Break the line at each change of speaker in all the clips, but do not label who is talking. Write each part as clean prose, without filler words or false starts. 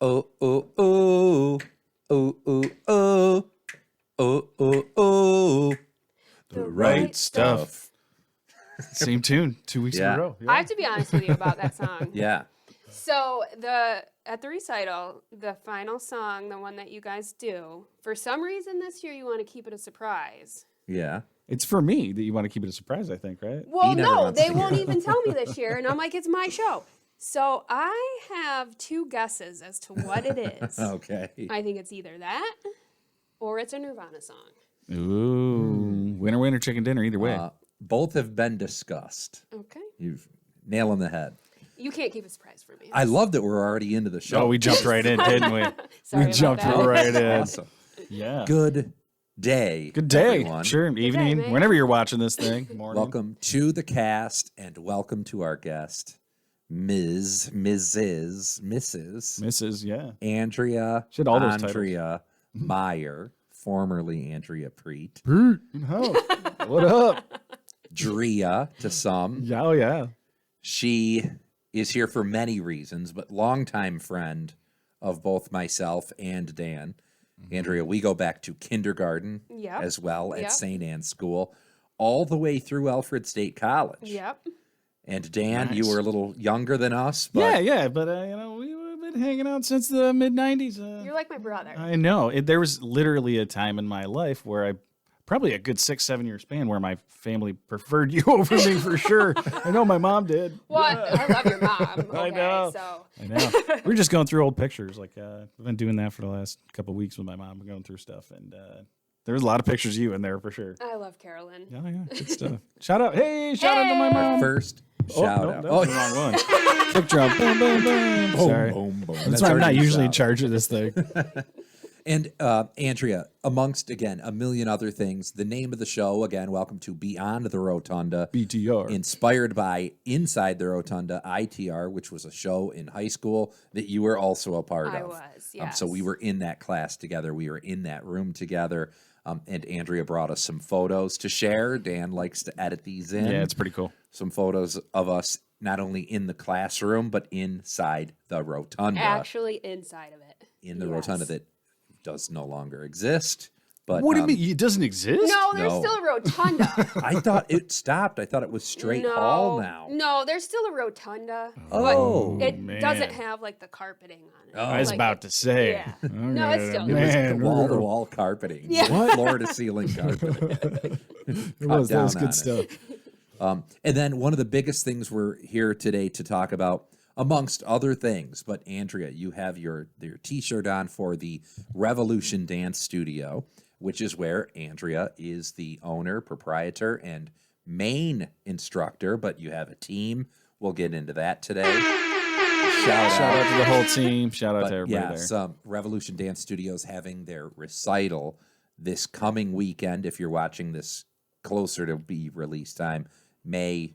oh, oh, oh, oh, oh, oh, oh, oh, oh.
The right stuff. Same tune, 2 weeks in a row.
Yeah. I have to be honest with you about that song.
Yeah.
So at the recital, the final song, the one that you guys do, for some reason this year you want to keep it a surprise.
Yeah.
It's for me that you want to keep it a surprise, I think, right?
Well, no, they won't even tell me this year, and I'm like, it's my show. So I have two guesses as to what it is.
Okay.
I think it's either that or it's a Nirvana song.
Ooh. Winner, winner, chicken dinner, either way.
Both have been discussed.
Okay.
You've nailed on the head.
You can't keep a surprise for me.
I love that we're already into the show.
Oh, we jumped right in, didn't we?
Sorry
We jumped
about that.
right in.
Awesome.
Yeah.
Good day.
Good day.
Everyone.
Sure, evening,
man.
whenever you're watching this thing. Morning.
Welcome to the cast and welcome to our guest, Mrs.
Yeah.
Andrea
She had all those titles.
Meyer, formerly Andrea Preet.
Pete in house. What up?
Drea to some.
Yeah, oh, yeah.
She is here for many reasons, but longtime friend of both myself and Dan. Andrea, we go back to kindergarten as well at St. Anne's School, all the way through Alfred State College.
Yep.
And Dan,
Nice.
you were a little younger than us. But
Yeah, but we've been hanging out since the mid-'90s.
You're like my brother.
I know. There was literally a time in my life where probably a good 6-7 year span where my family preferred you over me for sure. I know my mom did.
Well, I love your mom. Okay,
I know.
So.
I know. We're just going through old pictures. Like we've been doing that for the last couple of weeks with my mom. We're going through stuff, and there was a lot of pictures of you in there for sure.
I love Carolyn.
Yeah, good stuff. Shout out to my mom.
first shout out.
Oh, the wrong one. Kick drum. Boom, boom, boom. Sorry.
Boom, boom.
That's why I'm not usually in charge of this thing.
And Andrea, amongst, again, a million other things, the name of the show, again, welcome to Beyond the Rotunda.
BTR.
Inspired by Inside the Rotunda, ITR, which was a show in high school that you were also a part of.
I was, yes.
So we were in that class together. We were in that room together. And Andrea brought us some photos to share. Dan likes to edit these in.
Yeah, it's pretty cool.
Some photos of us not only in the classroom, but inside the Rotunda.
Actually inside of it.
In the Rotunda that does no longer exist. But
What do you mean? It doesn't exist?
No, there's
No.
still a rotunda.
I thought it stopped. I thought it was straight hall now.
No, there's still a rotunda.
Oh,
but it
man.
doesn't have like the carpeting on it.
I was
Like,
about to say.
Yeah. No, it's still
Man,
wall-to-wall carpeting.
Yeah.
Floor-to-ceiling carpeting.
It was, that was
down on
good
it.
stuff.
And then one of the biggest things we're here today to talk about, amongst other things, but Andrea, you have your T-shirt on for the Revolution Dance Studio, which is where Andrea is the owner, proprietor, and main instructor, but you have a team. We'll get into that today. Shout
out to the whole team. Shout out to everybody there.
Revolution Dance Studios having their recital this coming weekend. If you're watching this closer to be release time, May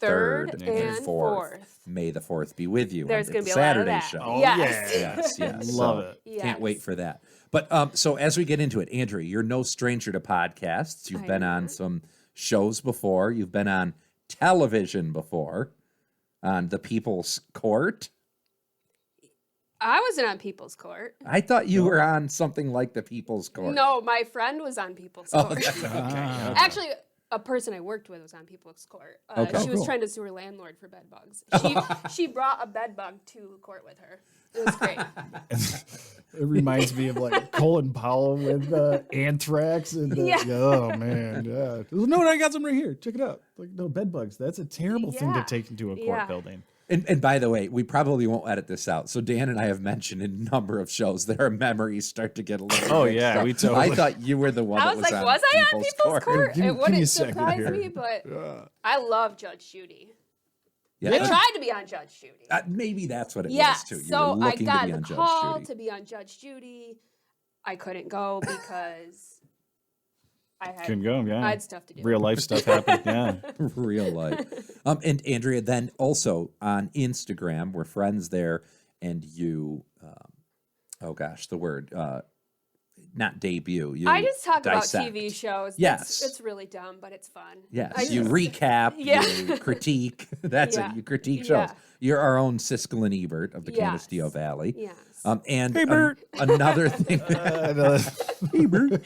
3rd and 4th. May the 4th be with you.
There's going to be a
Saturday
lot of that.
show.
Oh,
Yes.
Yes.
Love
So,
it.
Yes.
Can't wait for that. But so as we get into it, Andrea, you're no stranger to podcasts. You've been on some shows before. You've been on television before, on the People's Court.
I wasn't on People's Court.
I thought you were on something like the People's Court.
No, my friend was on People's
Oh,
Court.
that's okay.
Actually, a person I worked with was on People's Court.
Okay.
She was
Cool.
trying to sue her landlord for bed bugs. She brought a bed bug to court with her. It was great.
It reminds me of like Colin Powell with anthrax and oh man, yeah. No, I got some right here. Check it out. Like no bed bugs. That's a terrible thing to
Yeah.
take into a court
Yeah.
building.
And by the way, we probably won't edit this out. So Dan and I have mentioned in a number of shows that our memories start to get a little.
Oh,
mixed
yeah,
up.
we totally-
I thought you were the one.
I
that
was like,
on
was I on People's Court?
Give me
It
a
wouldn't
second
surprise
here.
me, but I love Judge Judy.
Yeah.
I tried to be on Judge Judy.
Maybe that's what it
Yeah,
was too. You
so
were
I
looking
got
to be
a
on Judge
call
Judy.
to be on Judge Judy. I couldn't go because I
Couldn't go. Yeah,
I had stuff to do.
Real life stuff happened. Yeah.
Real life. And Andrea, then also on Instagram, we're friends there, and you, oh gosh, the word not debut. You
I just talk
dissect.
about TV shows.
Yes.
It's really dumb, but it's fun.
Yes, you recap,
Yeah.
you critique. That's
Yeah.
it. You critique shows.
Yeah.
You're our own Siskel and Ebert of the
Yes.
Canisteo Valley.
Yes.
And
Hey, Bert.
another thing.
Hey, Bert.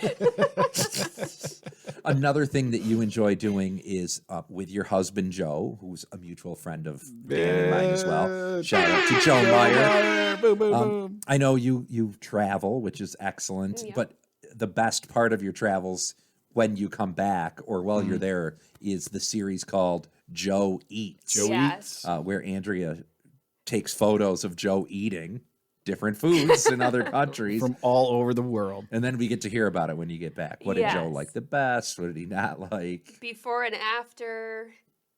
Another thing that you enjoy doing is with your husband Joe, who's a mutual friend of Dan and mine as well. Shout out to Joe Meyer.
Boom, boom, boom.
I know you travel, which is excellent,
Yeah.
but the best part of your travels when you come back or while you're there is the series called Joe Eats,
Yes.
where Andrea takes photos of Joe eating different foods in other countries.
From all over the world.
And then we get to hear about it when you get back. What did Joe
Yes.
like the best? What did he not like?
Before and after,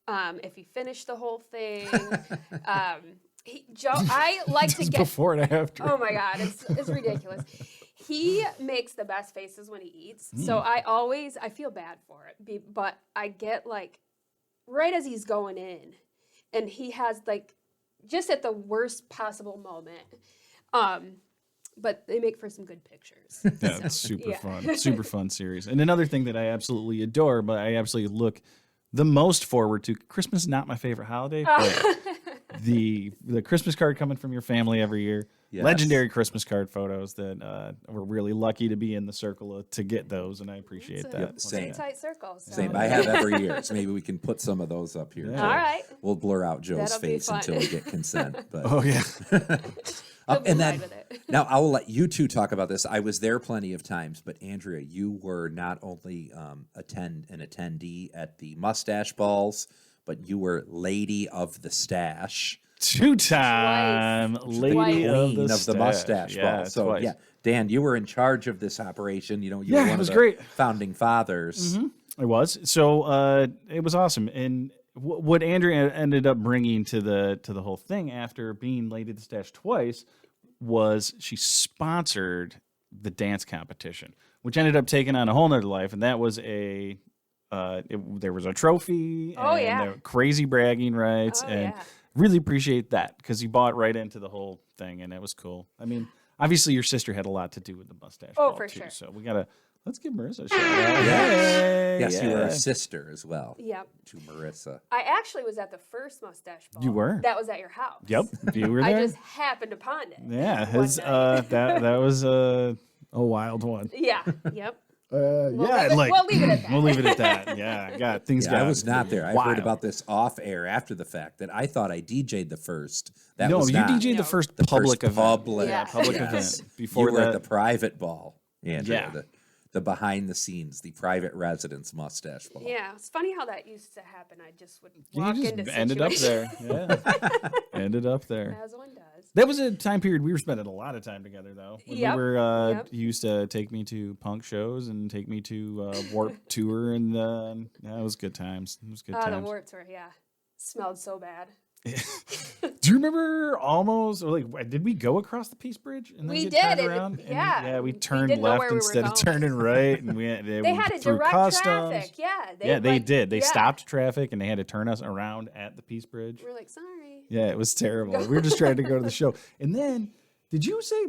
if he finished the whole thing. Joe, I like to
Just
get.
before and after.
Oh my God, it's ridiculous. He makes the best faces when he eats. So I feel bad for it, but I get like right as he's going in, and he has like just at the worst possible moment. But they make for some good pictures.
Yeah,
So,
it's super
yeah.
fun. Super fun series. And another thing that I absolutely adore, but I absolutely look the most forward to. Christmas is not my favorite holiday, but the Christmas card coming from your family every year.
Yes.
Legendary Christmas card photos that we're really lucky to be in the circle to get those, and I appreciate that.
It's
same.
a tight circle. So.
Same. I have every year, so maybe we can put some of those up here.
Yeah.
too.
All right.
We'll blur out Joe's
That'll be
face
fun.
until we get consent. But
Oh yeah.
He'll be
and
fine
then
with it.
now I will let you two talk about this. I was there plenty of times, but Andrea, you were not only an attendee at the mustache balls, but you were lady of the stash.
Two-time lady
Queen
of the
mustache
yeah,
ball. So
twice.
yeah, Dan, you were in charge of this operation. You know, you
Yeah,
were
it
one
was
of the
great.
founding fathers.
It was. So it was awesome. And what Andrea ended up bringing to the whole thing after being Lady of the Stash twice was she sponsored the dance competition, which ended up taking on a whole nother life. And that was there was a trophy
Oh,
and
yeah.
there were crazy bragging rights.
Oh,
and
yeah.
really appreciate that because he bought right into the whole thing. And it was cool. I mean, obviously your sister had a lot to do with the mustache
Oh,
ball,
for
too.
sure.
So let's give Marissa a shout out.
Yes,
Hey,
you were
yeah.
a sister as well
Yep.
to Marissa.
I actually was at the first mustache ball.
You were?
That was at your house.
Yep, you were there.
I just happened upon it.
Yeah,
one
his
night.
that was a wild one.
Yeah. Yep.
Yeah,
we'll leave it at that.
We'll leave it at that. Yeah, God, things
Yeah,
got
I was not there. I
wild.
heard about this off air after the fact that I thought I DJ'd the first. That
No,
was
you
not.
DJ'd the
No.
first
The
public
first
event.
public,
Yeah.
Public
yes.
event. Before
you were at
that,
the private ball, Andrea.
Yeah.
The behind the scenes, the private residence mustache ball.
Yeah, it's funny how that used to happen. I just would
you
walk
just
into
ended up
situations.
there. Yeah, ended up there.
As one does.
That was a time period we were spending a lot of time together, though. When
Yep,
we were,
yep.
he used to take me to punk shows and take me to Warp Tour, and yeah, it was good times. It was good
Oh, the
times.
warts were, smelled so bad.
Do you remember almost, or like, did we go across the Peace Bridge? And then
We
get
did,
turned
and it-
around? And,
yeah,
yeah, we
we
turned
didn't know
left
where we were
instead of
going.
turning right, and we
They had a
through
direct
customs.
traffic. Yeah,
They did. They
yeah.
stopped traffic and they had to turn us around at the Peace Bridge.
We're like, sorry.
Yeah, it was terrible. We were just trying to go to the show, and then did you say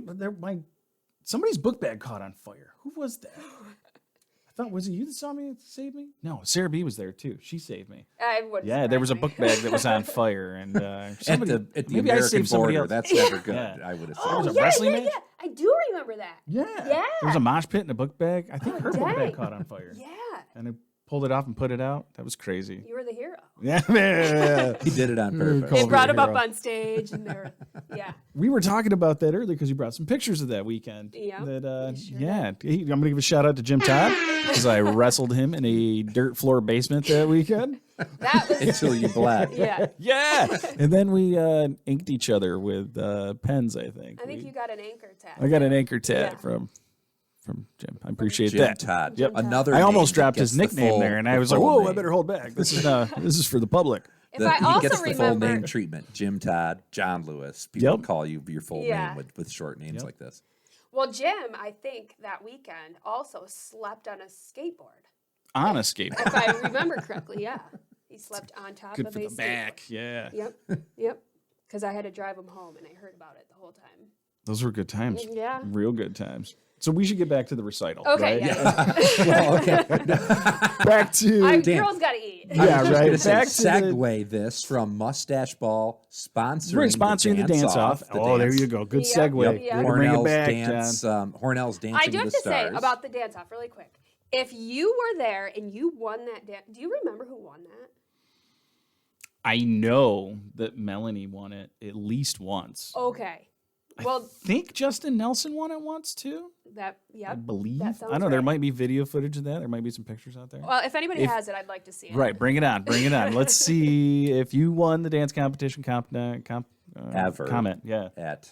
somebody's book bag caught on fire? Who was that? I thought, was it you that saw me and saved me? No, Sarah B was there too. She saved me.
I wouldn't
Yeah, there was a
surprise
book
me.
bag that was on fire, and somebody
at the
maybe I
American
saved somebody
border.
else.
That's never good.
Yeah.
I would have
Oh,
was
said.
a wrestling match?
yeah. I do remember that.
Yeah,
Yeah.
There was a mosh pit and a book bag. I think her book
dang.
bag caught on fire,
Yeah,
and I pulled it off and put it out. That was crazy.
you were the hero.
Yeah, man.
He did it on purpose.
Call
They
me
brought
a
him up
hero.
on stage, and they were, yeah.
We were talking about that earlier because you brought some pictures of that weekend.
Yeah,
That
we sure
yeah. I'm gonna give a shout out to Jim Todd because I wrestled him in a dirt floor basement that weekend.
That was,
Until you bled.
yeah.
Yeah, and then we inked each other with pens. I think.
I think you got an anchor tag.
I got an anchor tat
Yeah.
from Jim. I appreciate
Jim
that.
Todd.
Yep.
Another.
I
name
almost
that
dropped his
gets the
nickname
full-
there, and
the
I was like,
full
"Whoa, I
name.
better hold back. This is for the public."
If I
He
also
gets the full
remember,
name treatment. Jim Todd, John Lewis. People
Yep.
call you your full
Yeah.
name with short names
Yep.
like this.
well, Jim, I think that weekend also slept on a skateboard.
On a skateboard.
If I remember correctly, yeah. He slept on top
Good
of
for
a
the
skateboard.
back. Yeah.
Yep, yep. Because I had to drive him home, and I heard about it the whole time.
Those were good times.
Yeah.
Real good times. So we should get back to the recital.
Okay,
right?
yeah.
Well, okay.
Back to
Girls got to eat.
yeah,
I was just
right.
gonna say,
Back to the
segue this from Mustache Ball sponsoring,
the dance off.
the
There
dance.
you go. Good
Yep,
segue.
yep.
Way to bring it
Hornell's
back,
dance.
John.
Hornell's dancing
I do have
the
to
stars.
say about the dance off really quick. If you were there and you won that dance, do you remember who won that?
I know that Melanie won it at least once.
Okay. Well,
I think Justin Nelson won it once too.
I
I believe.
That
I
sounds
don't know. There
right.
might be video footage of that. There might be some pictures out there.
Well, if anybody has it, I'd like to see it.
Right. Bring it on. Bring it on. Let's see if you won the dance competition.
Ever.
Comment. Yeah.
At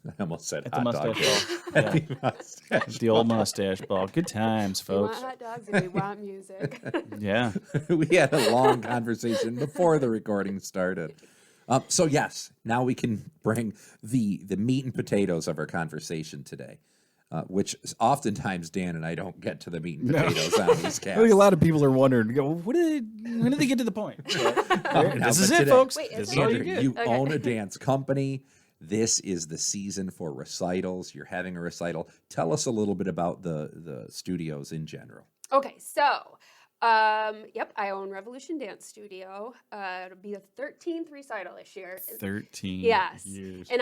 I almost said
At the
hot dog.
mustache ball.
At the mustache
The old mustache ball. Good times,
We want
folks.
hot dogs and we want music.
Yeah.
We had a long conversation before the recording started. So yes, now we can bring the meat and potatoes of our conversation today, which is oftentimes Dan and I don't get to the meat and potatoes on these
I
casts.
think a lot of people are wondering, when did they get to the point? This is it,
today-
folks.
Wait,
This
is
is all you
Andrew,
get.
you
Okay.
own a dance company. This is the season for recitals. You're having a recital. Tell us a little bit about the studios in general.
Okay, so, yep, I own Revolution Dance Studio. It'll be the 13th recital this year.
13
Yes.
years.
And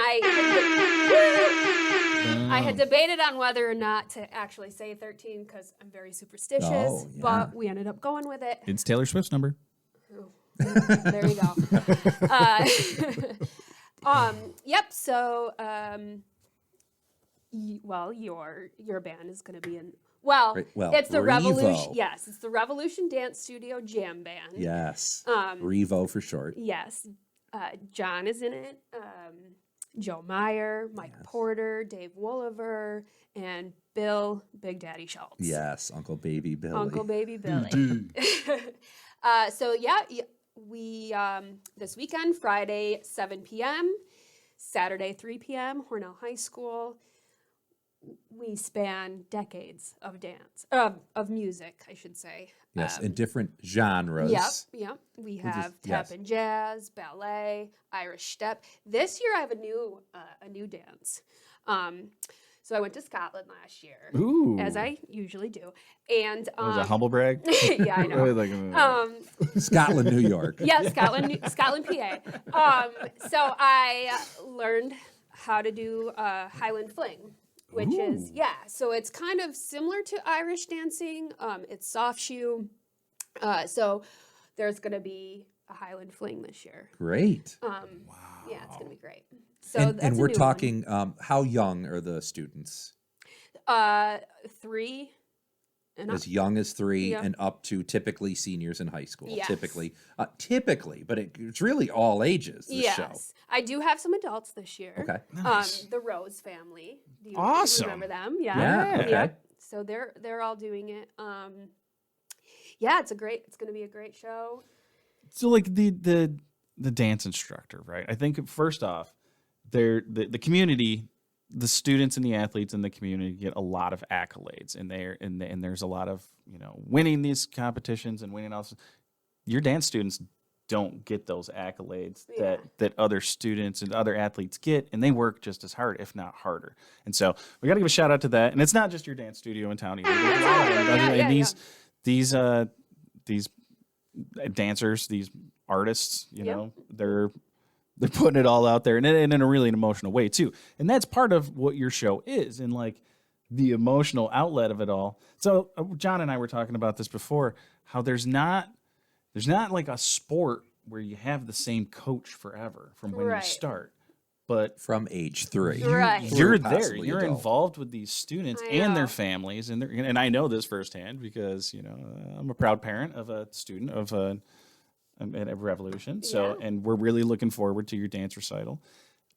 I had debated on whether or not to actually say 13 because I'm very superstitious,
Oh, yeah.
but we ended up going with it.
It's Taylor Swift's number.
There you go. Yep. So, well, your band is going to be in. Well,
Right, well,
it's the Revolution.
Revo.
Yes, it's the Revolution Dance Studio Jam Band.
Yes. Revo for short.
Yes, John is in it. Joe Meyer, Mike Porter, Dave Wolliver, and Bill Big Daddy Schultz.
Yes, Uncle Baby Billy.
Uncle Baby Billy. So yeah, we this weekend, Friday 7 p.m., Saturday 3 p.m., Hornell High School. We span decades of dance, of music, I should say.
Yes, in different genres.
Yep. We have
yes.
tap and jazz, ballet, Irish step. This year I have a new dance. So I went to Scotland last year,
Ooh.
as I usually do, and
Was it a humble brag?
yeah, I know.
Scotland, New York.
Yeah, Scotland, PA. So I learned how to do Highland Fling, which is, so it's kind of similar to Irish dancing. It's soft shoe. So there's going to be a Highland Fling this year.
Great.
Yeah, it's going to be great. So
and
that's a
we're
new
talking, how young are the students?
one. 3 and up.
As young as 3
Yeah.
and up to typically seniors in high school.
Yes.
Typically, but it's really all ages, this show.
Yes, I do have some adults this year.
Okay.
Nice.
The Rose family. Do you
Awesome.
remember them? Yeah.
Yeah, okay.
So they're all doing it. Yeah, it's going to be a great show.
So like the dance instructor, right? I think first off, the community, the students and the athletes in the community get a lot of accolades, and there's a lot of winning these competitions and winning also. Your dance students don't get those accolades that other students and other athletes get, and they work just as hard, if not harder. And so we got to give a shout out to that. And it's not just your dance studio in town either. There's a lot of them. And these dancers, these artists, they're putting it all out there, and in a really emotional way too. And that's part of what your show is, and like the emotional outlet of it all. So John and I were talking about this before, how there's not like a sport where you have the same coach forever from when you start, but
From age 3.
Right.
you're
Or
there,
possibly
you're
adult.
involved with these students
I
and
know.
their families, and I know this firsthand because I'm a proud parent of a student of a Revolution. So, and we're really looking forward to your dance recital.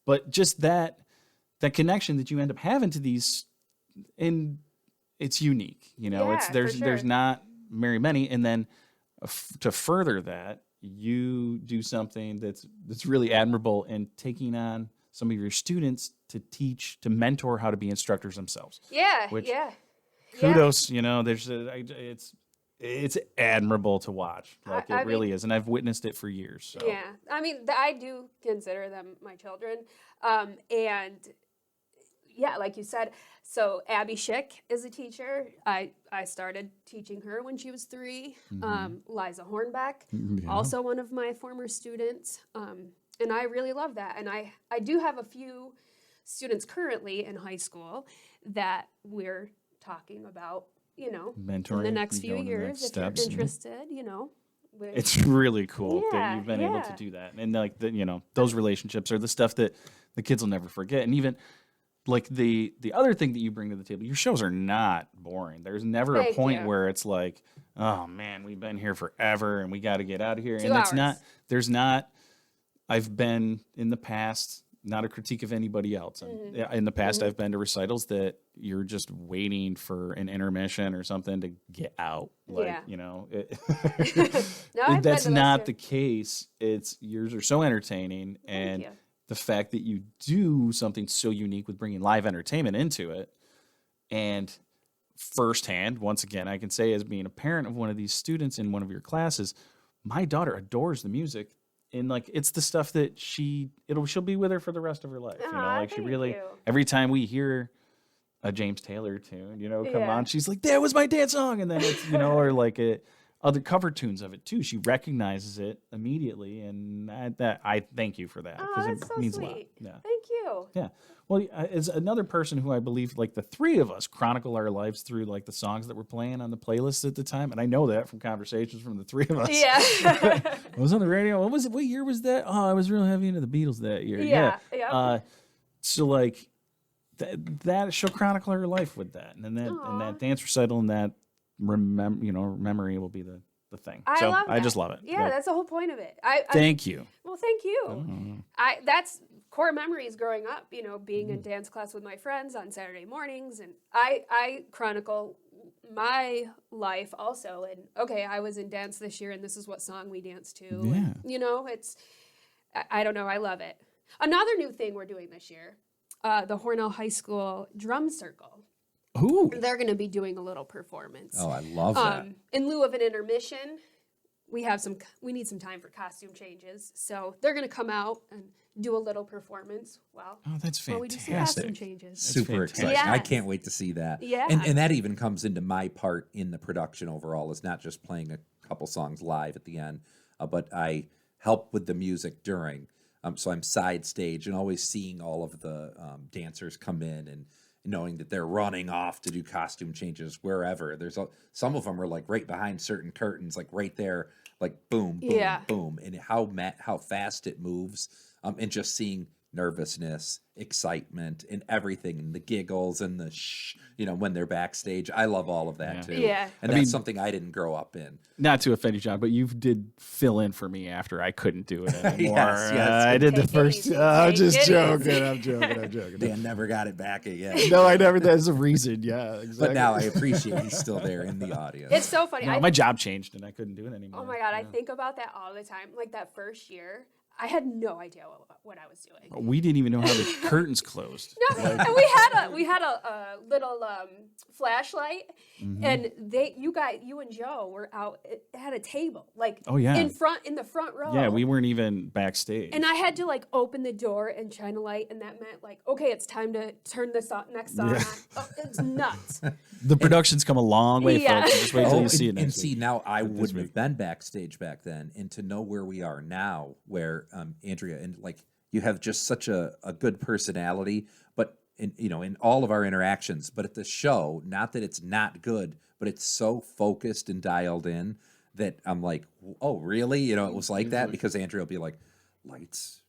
But just that connection that you end up having to these, and it's unique.
Yeah,
there's
for sure.
not very many. And then to further that, you do something that's really admirable in taking on some of your students to mentor how to be instructors themselves.
Yeah,
Which-
yeah.
Kudos, it's admirable to watch. Like
I
it really is, and I've witnessed it for years. So.
Yeah, I mean, I do consider them my children, and yeah, like you said, so Abby Schick is a teacher. I started teaching her when she was 3. Liza Hornbeck, also one of my former students. And I really love that. And I do have a few students currently in high school that we're talking about,
Mentoring
in the next
and
few
going to the
years,
next
if
steps.
you're interested, with-
It's really cool that
Yeah,
you've been able to
yeah.
do that. And like those relationships are the stuff that the kids will never forget. And even like the other thing that you bring to the table, your shows are not boring. There's never a
Thank
point
you.
where it's like, oh man, we've been here forever and we got to get out of here.
2
And it's
hours.
not, there's not, I've been in the past, not a critique of anybody else. And in the past, I've been to recitals that you're just waiting for an intermission or something to get out. Like,
Yeah.
No,
I've been
that's
to those
not
too.
the case. It's yours are so entertaining, and
you.
the fact that you do something so unique with bringing live entertainment into it, and firsthand, once again, I can say as being a parent of one of these students in one of your classes, my daughter adores the music, and like it's the stuff that she'll be with her for the rest of her life.
Aw,
Like she
thank
really
you.
every time we hear a James Taylor tune, come
Yeah.
on, she's like, that was my dance song. And then it's, or like other cover tunes of it too. She recognizes it immediately. And I thank you for that.
Oh,
Because
that's
it
so
means
sweet.
a lot. Yeah.
Thank you.
Yeah. Well, as another person who I believe, like the three of us chronicle our lives through like the songs that were playing on the playlist at the time. And I know that from conversations from the three of us.
Yeah.
I was on the radio. What was it? What year was that? Oh, I was real heavy into the Beatles that year.
Yeah, yeah.
So like that she'll chronicle her life with that, and then
Aw.
and that dance recital and that memory will be the thing.
I
So
love that.
I just love it.
Yeah, that's the whole point of it.
Thank you.
Well, thank you. That's core memories growing up, being in dance class with my friends on Saturday mornings. And I chronicle my life also. And okay, I was in dance this year and this is what song we danced to.
Yeah.
And, I don't know. I love it. Another new thing we're doing this year, the Hornell High School Drum Circle.
Ooh.
They're going to be doing a little performance.
Oh, I love that.
In lieu of an intermission, we need some time for costume changes. So they're going to come out and do a little performance while
That's
we do some costume
fantastic.
changes.
Super
fantastic.
exciting. I
Yes.
can't wait to see that.
Yeah.
And that even comes into my part in the production overall. It's not just playing a couple songs live at the end, but I help with the music during. So I'm side stage and always seeing all of the dancers come in and knowing that they're running off to do costume changes wherever. Some of them are like right behind certain curtains, like right there, like boom, boom,
Yeah.
boom, and how fast it moves, and just seeing nervousness, excitement, and everything, and the giggles and the when they're backstage. I love all of that too.
Yeah.
And that's something I didn't grow up in.
Not to offend you, John, but you did fill in for me after I couldn't do it anymore.
Yes,
I did the
Take it
first.
easy,
I'm
take
just
it
joking.
easy.
I'm joking.
Dan never got it back again.
No, I never. That's a reason. Yeah, exactly.
But now I appreciate he's still there in the audience.
It's so funny.
No, my job changed and I couldn't do it anymore.
Oh my God, I think about that all the time. Like that first year, I had no idea what I was doing.
We didn't even know how the curtains closed.
No, and we had a little flashlight, and you and Joe were out at a table, like
Oh, yeah.
in the front row.
Yeah, we weren't even backstage.
And I had to like open the door and shine a light, and that meant like, okay, it's time to turn this next song
Yeah.
on. Oh, it's nuts.
The production's come a long way,
Yeah.
folks. Just wait till you see it
and
next
see,
week.
now I
this
wouldn't
week.
have been backstage back then, and to know where we are now, where Andrea, and like you have just such a good personality, but in all of our interactions, but at the show, not that it's not good, but it's so focused and dialed in that I'm like, oh really? It was like that because Andrea will be like, lights.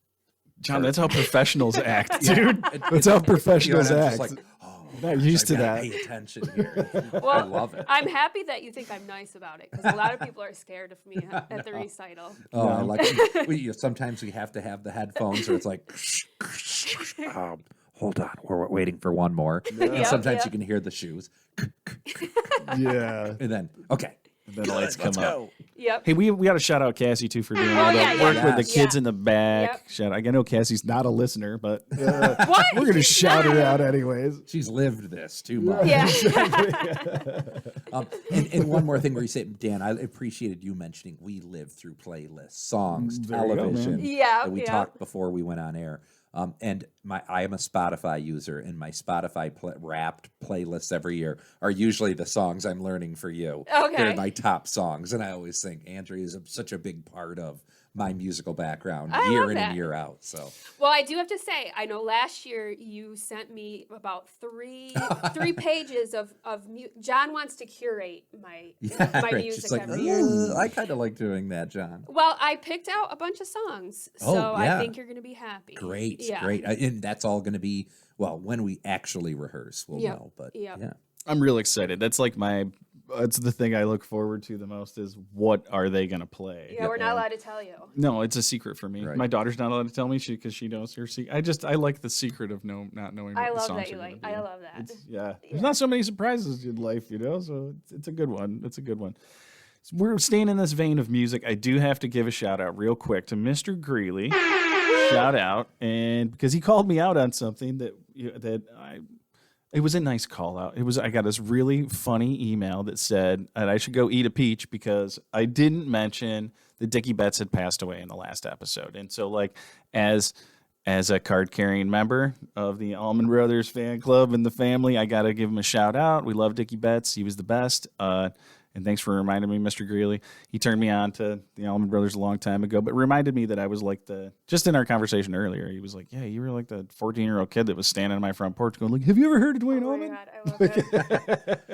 John, that's how professionals act, dude. That's how
And
professionals
I'm
act.
just like, oh,
Not used to
I gotta
that.
Pay attention here. I
Well,
love it.
I'm happy that you think I'm nice about it, because a lot of people are scared of me at the recital.
Oh, I like it. Sometimes we have to have the headphones, or it's like, hold on, we're waiting for one more. And
Yep,
sometimes
yep.
you can hear the shoes,
Yeah.
and then okay,
And then the lights come up.
Yep.
Hey, we got to shout out Cassie too for doing
Oh,
all the
yeah,
work
yeah.
with the kids
Yeah.
in the back.
Yep.
Shout out. I know Cassie's not a listener, but
What?
we're gonna
She's
shout her
not.
out anyways.
she's lived this too much.
Yeah.
And one more thing where you say, Dan, I appreciated you mentioning we live through playlists, songs,
There you go,
television.
man.
Yeah,
that we
yeah.
talked before we went on air. And I am a Spotify user, and my Spotify Wrapped playlists every year are usually the songs I'm learning for you.
Okay.
They're my top songs, and I always think Andrea is such a big part of my musical background
I
year
love
in
that.
and year out. So
Well, I do have to say, I know last year you sent me about three pages of John wants to curate my
right.
music
She's like,
every year.
I kind of like doing that, John.
Well, I picked out a bunch of songs, so
yeah.
I think you're going to be happy.
Great,
Yeah.
great. And that's all going to be, well, when we actually rehearse, we'll
Yep.
know. But
Yep.
yeah.
I'm real excited. That's like that's the thing I look forward to the most is what are they going to play?
Yeah, we're not allowed to tell you.
No, it's a secret for me.
Right.
My daughter's not allowed to tell me because she knows her secret. I like the secret of not knowing what
I
the
love
songs
that you
are
like.
gonna be.
I love that.
There's not so many surprises in life, so it's a good one. It's a good one. So we're staying in this vein of music. I do have to give a shout out real quick to Mr. Greeley. Shout out, and because he called me out on something it was a nice call out. I got this really funny email that said that I should go eat a peach because I didn't mention that Dickie Betts had passed away in the last episode. And so like as a card carrying member of the Allman Brothers fan club and the family, I got to give him a shout out. We love Dickie Betts. He was the best. And thanks for reminding me, Mr. Greeley. He turned me on to the Allman Brothers a long time ago, but reminded me that I was like just in our conversation earlier, he was like, yeah, you were like the 14-year-old kid that was standing on my front porch going like, have you ever heard of Dwayne
Oh my
Allman?
God, I love that.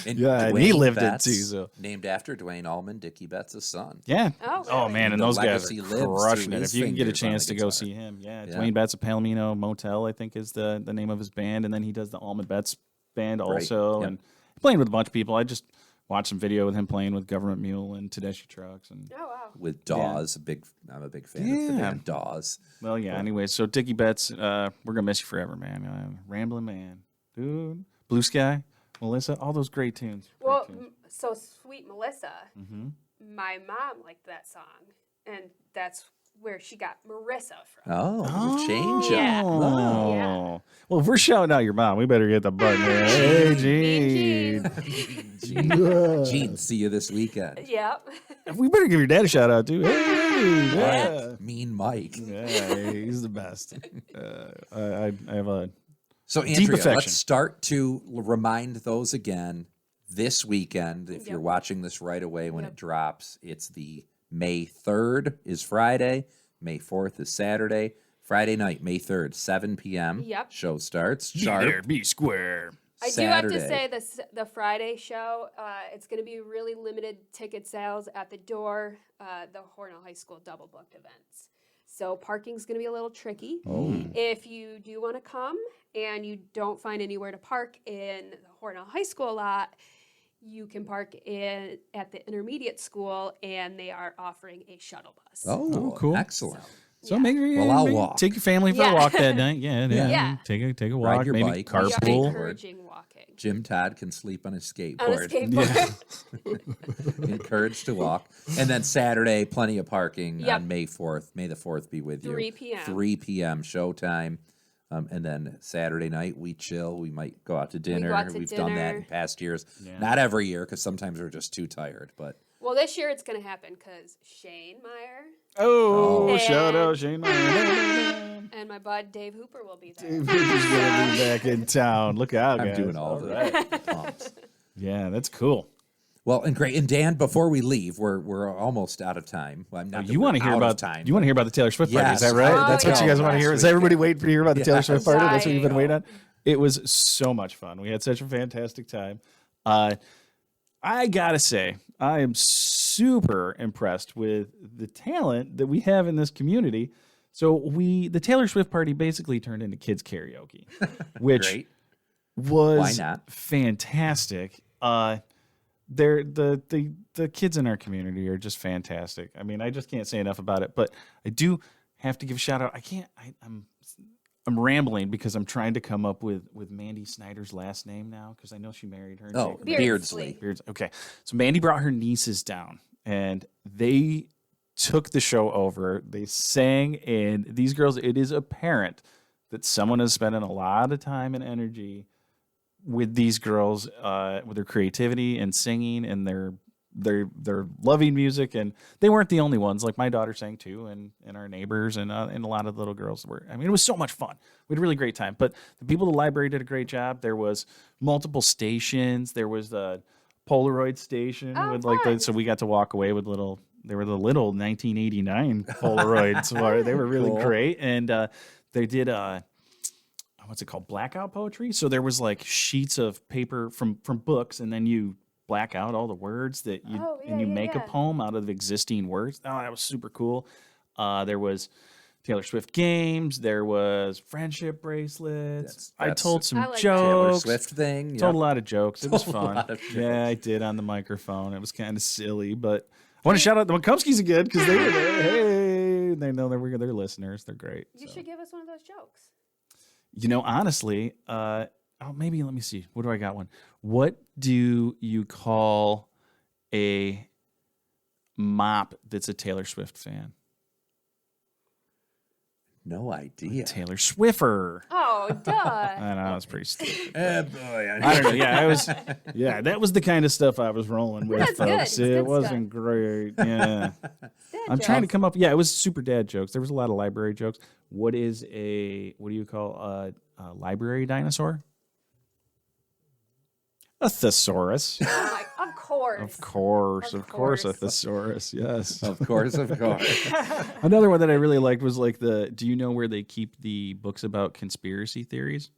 And
Yeah, and he lived it too, so.
Named after Dwayne Allman, Dickie Betts' son.
Yeah.
Oh,
Oh,
really?
man, and
The
those guys
legacy
are
lives
crushing
through
it.
his
If you can get a
fingers on
chance
the
to go
guitar.
see him. Yeah,
Yeah.
Dwayne Betts of Palomino Motel, I think is the name of his band, and then he does the Allman Betts band also,
Yep.
and playing with a bunch of people. I just watched some video with him playing with Government Mule and Tedeschi Trucks, and
Oh, wow.
With Dawes, I'm a big fan of the
Yeah.
band Dawes.
well, yeah. Anyway, so Dickie Betts, we're gonna miss you forever, man. Rambling Man, dude. Blue Sky, Melissa, all those great tunes. Great
Well,
tunes.
so Sweet Melissa,
Mm-hmm.
my mom liked that song, and that's where she got Marissa from.
Oh, change
Yeah.
up.
Oh.
Yeah.
Well, if we're shouting out your mom, we better get the button here. Hey,
Gene.
Gene.
Gene, see you this weekend.
Yep.
We better give your dad a shout out, too. Hey, yeah.
What? Mean Mike.
Yeah, he's the best. I have a
So,
Deep
Andrea,
affection.
let's start to remind those again this weekend. If you're
Yep.
watching this right away when
Yep.
it drops, it's the May 3rd is Friday, May 4th is Saturday. Friday night, May 3rd, 7 p.m.
Yep.
Show starts.
Be
Sharp.
there, be square.
I do have to
Saturday.
say the Friday show, it's going to be really limited ticket sales at the door, the Hornell High School double booked events. So parking's going to be a little tricky. If you do want to come and you don't find anywhere to park in the Hornell High School lot, you can park at the intermediate school, and they are offering a shuttle bus.
Oh,
cool.
Excellent.
So
Yeah.
maybe
Well, I'll
maybe
walk.
take your family for
Yeah.
a walk that night. Yeah,
Yeah.
Take a walk.
your
maybe
bike.
We are
carpool.
encouraging walking.
Jim Todd can sleep on his
On a
skateboard.
skateboard.
Encouraged to walk. And then Saturday, plenty of parking
Yep.
on May 4th. May the 4th be with you.
3 p.m.
3 p.m. showtime. And then Saturday night, we chill. We might go out to dinner.
out to
We've done that in
dinner.
past years.
Yeah.
Not every year, because sometimes we're just too tired. But
Well, this year it's going to happen because Shane Meyer
Oh,
And-
shout out Shane Meyer.
and my bud Dave Hooper will be there.
Dave Hooper's gonna be back in town. Look out,
I'm
guys.
doing all the
right.
pumps.
Yeah, that's cool.
Well, and great. And Dan, before we leave, we're almost out of time. Well, I'm not that
You want to
we're
hear
out
about
of time.
You want to hear about the Taylor Swift party? Is
Yes.
that right?
Oh,
That's what you
yeah.
guys want to hear. Is
Last
everybody
weekend.
waiting to hear about the Taylor Swift party? That's what you've been
Right.
waiting on. It was so much fun. We had such a fantastic time. I gotta say, I am super impressed with the talent that we have in this community. So the Taylor Swift party basically turned into kids karaoke, which
Great.
was
Why not?
fantastic. The kids in our community are just fantastic. I mean, I just can't say enough about it. But I do have to give a shout out. I'm rambling because I'm trying to come up with Mandy Snyder's last name now because I know she married her.
Oh,
Beardsley.
Beardsley.
Beards. Okay, so Mandy brought her nieces down, and they took the show over. They sang, and these girls. It is apparent that someone is spending a lot of time and energy with these girls, with their creativity and singing and their they're loving music, and they weren't the only ones. Like my daughter sang too, and our neighbors and a lot of the little girls were. I mean, it was so much fun. We had a really great time. But the people at the library did a great job. There was multiple stations. There was the Polaroid station with
fun.
so we got to walk away with little. They were the little 1989 Polaroids. They were really great, and they did what's it called? Blackout poetry. So there was like sheets of paper from books, and then you black out all the words that you make a poem out of existing words. Oh, that was super cool. There was Taylor Swift games. There was friendship bracelets. I told some
like that.
Taylor
jokes.
Swift thing.
Told a lot of jokes. It was
Told a
fun.
lot of jokes.
Yeah, I did on the microphone. It was kind of silly, but I want to shout out the McCumskys again because they were there. Hey, they know they're listeners. They're great.
You should give us one of those jokes.
Honestly, maybe let me see. What do I got one? What do you call a mop that's a Taylor Swift fan?
No idea.
Taylor Swiffer.
Oh, duh.
I know, it's pretty stupid.
Boy,
I don't know. Yeah, that was the kind of stuff I was rolling with,
That's good.
folks.
It's
It
good
wasn't great. Yeah. I'm
Dad
trying to
jokes.
come up. Yeah, it was super dad jokes. There was a lot of library jokes. What do you call a library dinosaur? A thesaurus.
Oh my, of course.
Of course, a thesaurus. Yes.
Of course.
Another one that I really liked was like do you know where they keep the books about conspiracy theories?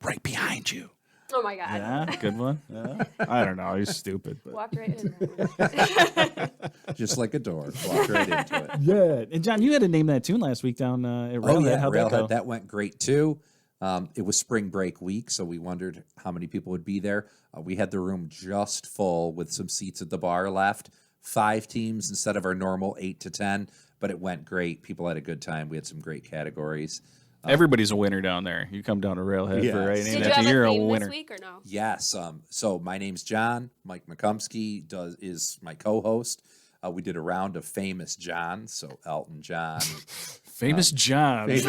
Right behind you.
Oh my God.
Yeah, good one. Yeah. I don't know. He's stupid. But.
Walked right in there.
Just like a door. Walk right into it.
Yeah. And John, you had to name that tune last week down at Railhead.
Oh, yeah.
How'd that go?
Railhead. That went great, too. It was spring break week, so we wondered how many people would be there. We had the room just full with some seats at the bar left. 5 teams instead of our normal 8 to 10, but it went great. People had a good time. We had some great categories.
Everybody's a winner down there. You come down to Railhead
Yes.
for any
Did you
that
have
you're
a
a
theme
winner.
this week or no?
Yes. So my name's John. Mike McCumsky is my co-host. We did a round of famous John, so Elton John.
Famous John.
And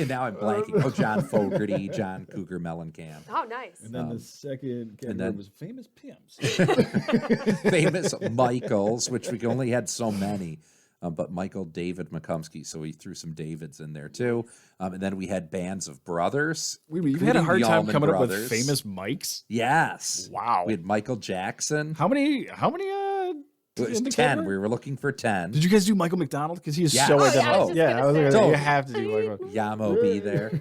now I'm blanking. Oh, John Fogerty, John Cougar Mellencamp.
Oh, nice.
And then the second category
then-
was famous pimps.
Famous Michaels, which we only had so many. But Michael David McCumsky, so we threw some Davids in there too. And then we had bands of brothers.
You've had a
including
hard
the
time
Allman
coming
Brothers.
up with famous Mikes?
Yes.
Wow.
We had Michael Jackson.
How many
It was
in the
10.
category?
We were looking for 10.
Did you guys do Michael McDonald? Because he is
Yes.
so
Oh, yeah,
identical.
I was just gonna
I was
say.
gonna you have to do Michael.
Yamo be there.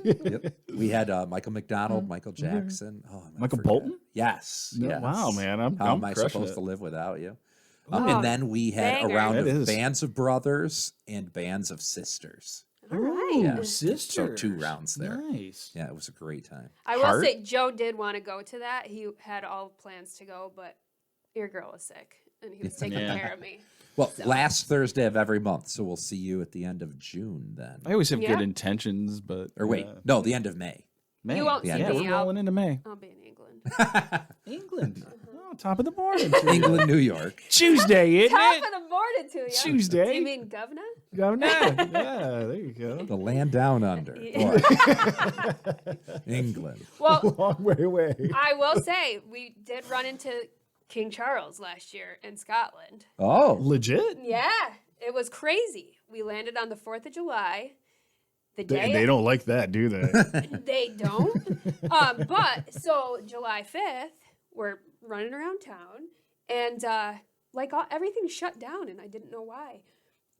Yep. We had Michael McDonald, Michael Jackson. Oh, I might
Michael
forget.
Bolton?
Yes.
No,
yes.
wow, man, I'm
How am I
crushing
supposed
it.
to live without you?
Oh,
And then we had
banger.
a round
That
of
is.
bands of brothers and bands of sisters.
All right.
Yeah.
Sisters.
So 2 rounds there.
Nice.
Yeah, it was a great time.
I will
Heart?
say Joe did want to go to that. He had all plans to go, but your girl was sick, and he was taking
Yeah.
care of me.
Well, last Thursday of every month, so we'll see you at the end of June then.
I always have
Yeah.
good intentions, but
Or wait, no, the end of May.
May.
You won't
see
yeah,
me.
we're rolling into May.
I'll be in England.
England. Oh, top of the morning.
England, New York.
Tuesday, isn't
Top
it?
of the morning to you.
Tuesday.
Do you mean governor?
Governor. Yeah, there you go.
The land down under.
Yeah.
Boy. England.
Well,
Long way away.
I will say we did run into King Charles last year in Scotland.
Oh,
Legit?
Yeah, it was crazy. We landed on the 4th of July. The day
They don't like that, do they?
They don't. But so July 5th, we're running around town, and everything shut down, and I didn't know why.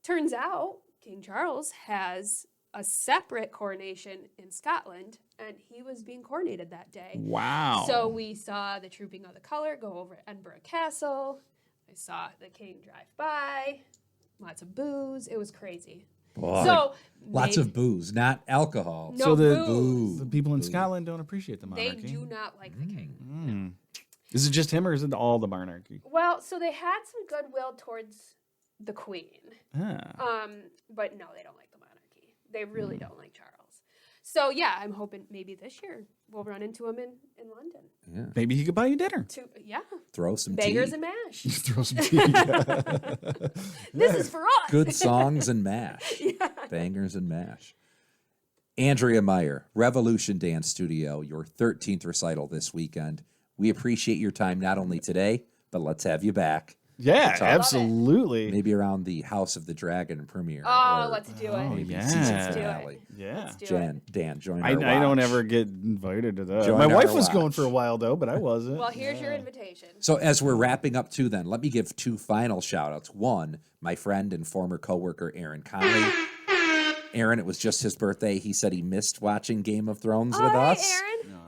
Turns out King Charles has a separate coronation in Scotland, and he was being coronated that day.
Wow.
So we saw the Trooping of the Colour go over Edinburgh Castle. I saw the king drive by. Lots of booze. It was crazy.
boy.
So
Lots
maybe-
of booze, not alcohol.
No
So the-
booze.
the people in Scotland don't appreciate the
They
monarchy.
do not like the king.
Mm. Is it just him or is it all the monarchy?
Well, so they had some goodwill towards the queen.
Ah.
But no, they don't like the monarchy. They really don't like Charles. So yeah, I'm hoping maybe this year we'll run into him in London.
Yeah.
Maybe he could buy you dinner.
Yeah,
Throw some
bangers
tea.
and mash.
Throw some tea.
This is for us.
Good songs and mash.
Yeah.
Bangers and mash. Andrea Meyer, Revolution Dance Studio, your 13th recital this weekend. we appreciate your time not only today, but let's have you back.
Yeah,
It's awesome.
absolutely.
Maybe around the House of the Dragon premiere.
Oh,
or
let's do it.
maybe
yeah.
season
Let's do it.
finale.
Yeah.
Let's do it.
Dan, join our
I don't
watch.
ever get invited to that.
Join
My wife
our
was going
watch.
for a while, though, but I wasn't.
Well, here's your invitation.
So as we're wrapping up too, then let me give 2 final shout outs. One, my friend and former coworker Aaron Conley. Aaron, it was just his birthday. He said he missed watching Game of Thrones with
Hi,
us.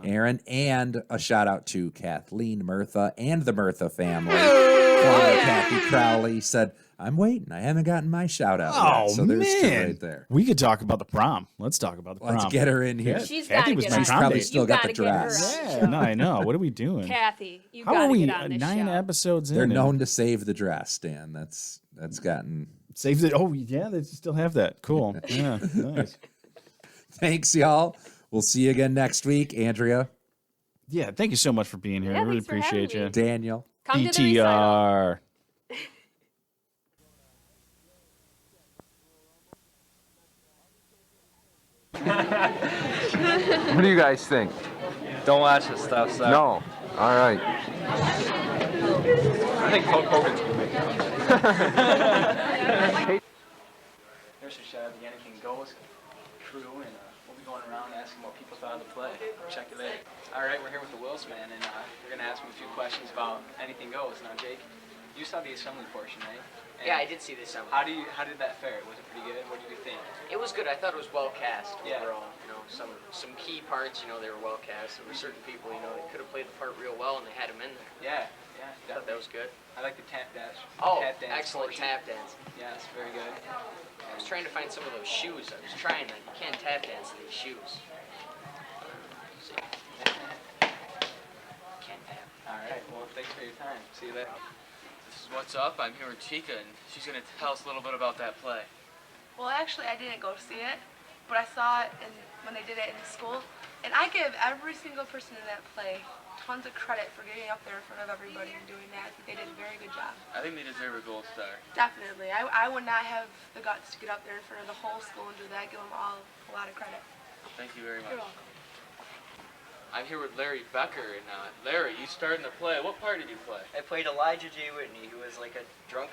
Aaron, and a shout out to Kathleen Murtha and the Murtha family. Kathy Crowley said, I'm waiting. I haven't gotten my shout out yet. So there's 2 right there.
We could talk about the prom. Let's talk about the prom.
Let's get her in here.
She's
Kathy
got to
was
get
my
on.
She's probably
date.
still
You
got the
gotta get her
dress.
on the
Yeah,
show.
no, I know. What are we doing?
Kathy, you
How
got
are
to
we
get on this
9
show.
episodes in?
They're
and
known to save the dress, Dan. That's gotten.
Save it. Oh, yeah, they still have that. Cool. Yeah, nice.
Thanks, y'all. We'll see you again next week. Andrea,
Yeah, thank you so much for being here.
Yeah,
I really
thanks for having
appreciate you.
me.
Daniel.
Come to the recital.
BTR.
What do you guys think?
Don't watch this stuff, so.
No. All right.
I think Hulk Hogan's gonna make it. There's a shout out to the Anything Goes crew, and we'll be going around asking what people thought of the play. Check it later. All right, we're here with the Wills man, and we're gonna ask him a few questions about Anything Goes. Now, Jake, you saw the assembly portion, right? And
Yeah, I did see this assembly.
How did that fare? Was it pretty good? What did you think?
It was good. I thought it was well cast
Yeah.
overall. You know, some key parts. You know, they were well cast. There were certain people. You know, that could have played the part real well, and they had them in there.
Yeah,
I thought
definitely.
that was good.
I like the tap dance.
Oh,
tap dance
excellent
portion.
tap dance.
Yes, very good.
I was trying to find some of those shoes. I was trying that. You can't tap dance in these shoes. See, can't tap.
All right. Well, thanks for your time. See you later.
This is What's Up. I'm here with Chica, and she's going to tell us a little bit about that play.
Well, actually, I didn't go see it, but I saw it when they did it in school. And I give every single person in that play tons of credit for getting up there in front of everybody and doing that. I think they did a very good job.
I think they deserve a gold star.
Definitely. I would not have the guts to get up there in front of the whole school and do that. Give them all a lot of credit.
Thank you very much.
You're welcome.
I'm here with Larry Becker, and Larry, you starred in the play. What part did you play?
I played Elijah J. Whitney, who was like a drunk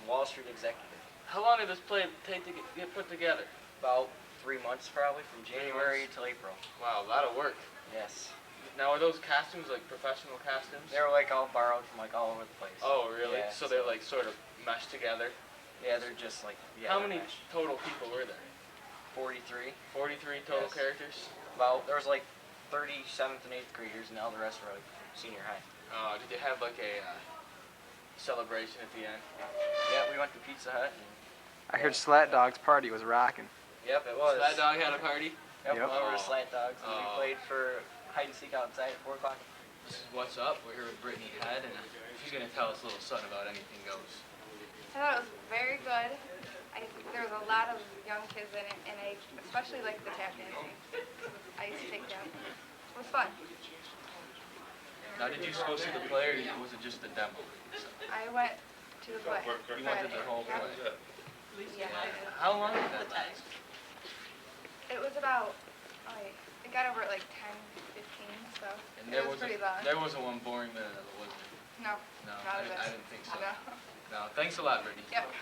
Wall Street executive.
How long did this play take to get put together?
About 3 months, probably, from January till April.
Wow, a lot of work.
Yes.
Now, are those costumes like professional costumes?
They were like all borrowed from like all over the place.
Oh, really?
Yeah,
so they're like sort of meshed together?
Yeah, they're just like, yeah.
How
they're
many
meshed.
total people were there?
43.
43 total
Yes.
characters?
Well, there was like 37th and 8th graders, and all the rest were like senior high.
Did you have like a celebration at the end?
Yeah, we went to Pizza Hut. And,
I heard Slat Dog's party was rocking.
yep, it was.
That dog had a party?
Yep,
Yep.
we were Slat Dogs, and we
Oh.
played for hide and seek outside at 4 o'clock.
This is What's Up. We're here with Brittany Head, and she's going to tell us a little something about Anything Goes.
I thought it was very good. I think there was a lot of young kids in it, and I especially liked the tap dancing. I used to take that. It was fun.
Now, did you go see the play, or was it just the demo?
I went to the play.
You went to the whole play.
Yeah, I did.
How long did that last?
It was about, it got over at like 10, 15, so
And
it was pretty long.
There wasn't one boring minute of it, was there?
No,
No,
not a bit.
I didn't think so.
No.
No, thanks a lot, Brittany.
Yep.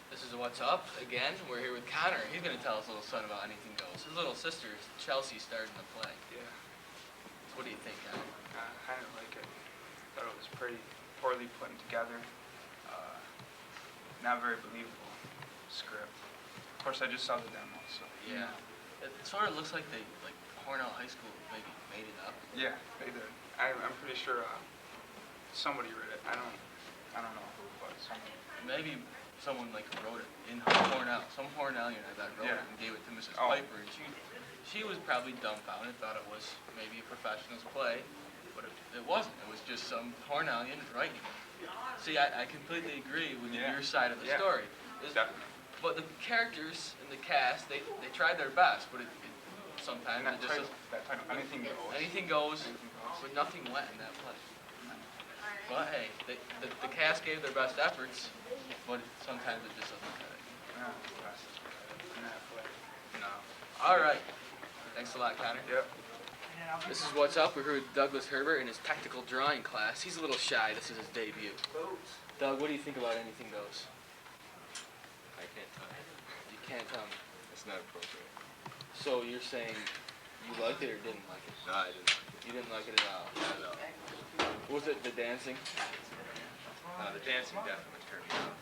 This is What's Up. Again, we're here with Connor. He's going to tell us a little something about Anything Goes. His little sister, Chelsea, starred in the play.
Yeah,
What do you think, Connor?
I didn't like it. Thought it was pretty poorly put together. Not very believable script. Of course, I just saw the demo, so.
Yeah. It sort of looks like Cornell High School maybe made it up.
Yeah, they did. I'm pretty sure somebody read it. I don't know who it was. Somebody.
Maybe someone wrote it in Cornell. Some Cornellian I bet wrote it and gave it to Mrs.
Oh.
Piper, and she was probably dumbfounded, thought it was maybe a professional's play, but it wasn't. It was just some Cornellian writing it. See, I completely agree with your side of the story.
Definitely.
But the characters and the cast, they tried their best, but sometimes
And
it just
that title, Anything Goes.
anything goes, but nothing went in that play. But hey, the cast gave their best efforts, but sometimes it just doesn't cut it.
Yeah, in that play.
No. All right. Thanks a lot, Connor.
Yep.
This is What's Up. We're here with Douglas Herbert in his technical drawing class. He's a little shy. This is his debut. Doug, what do you think about Anything Goes?
I can't tell you.
You can't tell me.
It's not appropriate.
So you're saying you liked it or didn't like it?
No, I didn't like it.
You didn't like it at all?
Not at all.
Was it the dancing?
The dancing definitely turned me off.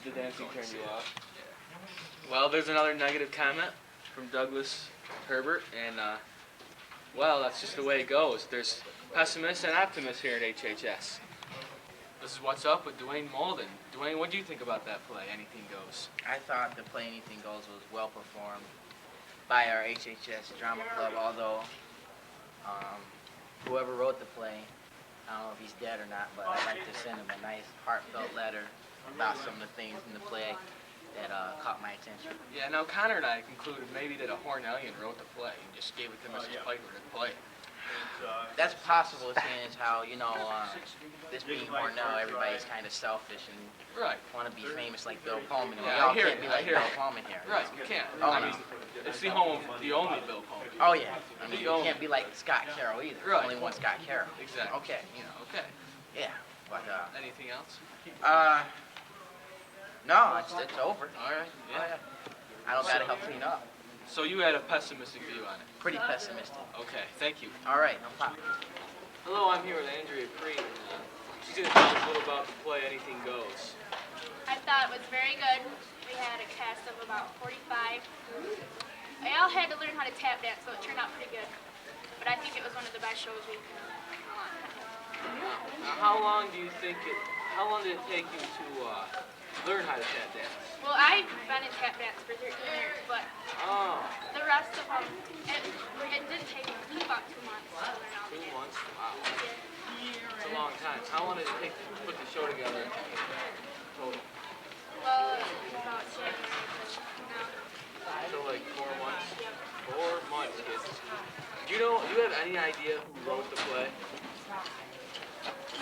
The dancing turned you off?
Yeah.
Well, there's another negative comment from Douglas Herbert, and well, that's just the way it goes. There's pessimists and optimists here at HHS. This is What's Up with Dwayne Molden. Dwayne, what do you think about that play, Anything Goes?
I thought the play Anything Goes was well performed by our HHS Drama Club, although whoever wrote the play, I don't know if he's dead or not, but I'd like to send him a nice heartfelt letter about some of the things in the play that caught my attention.
Yeah, now Connor and I concluded maybe that a Hornellian wrote the play and just gave it to Mrs. Piper to play.
That's possible, seeing as how, you know, this being Hornell, everybody's kind of selfish and
Right.
want to be famous like Bill Pullman.
Yeah,
We all
I hear
can't
it,
be
I
like
hear
Bill
it.
Pullman here.
Right, you can't.
Oh,
I
no.
mean, it's the home of the only Bill Pullman.
Oh, yeah. I mean,
The
you
only-
can't be like Scott Carroll either.
Right.
Only one Scott Carroll.
Exactly.
Okay, you know.
Okay.
Yeah. But,
Anything else?
no, it's over.
All right. Yeah.
I don't got to help clean up.
So you had a pessimistic view on it.
Pretty pessimistic.
Okay. Thank you.
All right, no problem.
Hello, I'm here with Andrea Meyer. She's going to tell us a little about the play Anything Goes.
I thought it was very good. We had a cast of about 45. They all had to learn how to tap dance, so it turned out pretty good. But I think it was one of the best shows we've done in a long time.
How long do you think how long did it take you to learn how to tap dance?
Well, I've been in tap dance for 13 years, but
Oh,
the rest of them, it didn't take me about 2 months to learn all the
2
dance.
months? Wow. It's a long time. How long did it take to put the show together total?
Well, about January to now.
So like 4 months? 4 months, kids. Do you have any idea who wrote the play?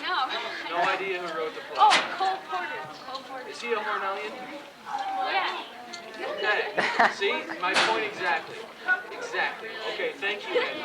No.
No idea who wrote the play.
Oh, Cole Porter. Cole Porter.
Is he a Hornellian?
Yeah.
Okay. See? My point exactly. Exactly. Okay, thank you, Andy.